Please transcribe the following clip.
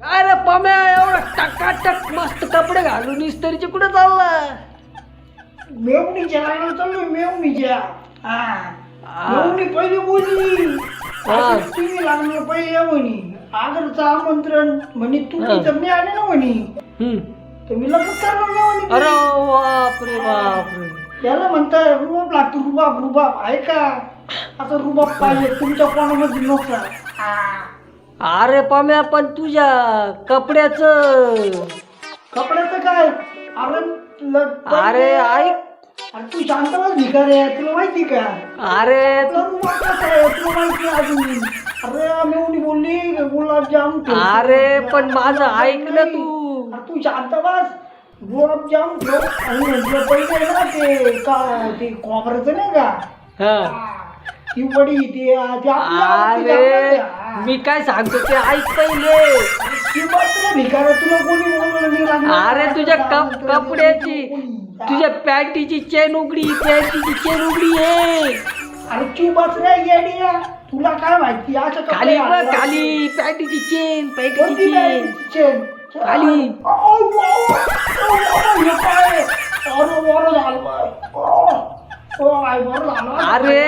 अरे पम्या एवढा टकाटक मस्त कपडे घालून इस्त्रीचे कुठे चालला? मेवणीच्या लग्नाला चाललोय मेवणीच्या. मेवणी पहिली बोलली तुम्ही लग्नाला पहिले या म्हणी आदरचं आमंत्रण म्हणे तुम्ही तर नाही आले ना म्हणे तर मी लग्न करणार मेवणी. अरे बापरे बापरे. त्याला म्हणताय रुबाब लागतो रुबाब रुबाब आहे का असं रुबाब पाहिजे तुमच्या कोणामध्ये नसला. अरे पम्या पण तुझ्या कपड्याचं काय अरे अरे ऐक. अरे तू शांतच भिकार आहे तुला माहिती का? अरे तुला रुबाब कसा आहे तुला माहिती आहे अजून. अरे मेवणी बोलली गुलाबजाम ठेव. अरे पण माझं ऐक ना तू. अरे तू शांत बस. गुलाबजाम ठेव आणि म्हटलं पहिले ना ते खोबऱ्याचं नाही का हा. ती वडी ते अरे मी काय सांगतो ते ऐक पहिले. भिकार तुला कोणी बोलवलं? अरे तुझ्या कपड्याची तुझ्या पॅन्टीची चेन उघडी पॅन्टीची चेन उघडी आहे. अरे तू बस रे येड्या तुला काय माहिती असं खाली बघ खाली पॅन्टीची चेन पॅन्टीची चेन खाली. अरे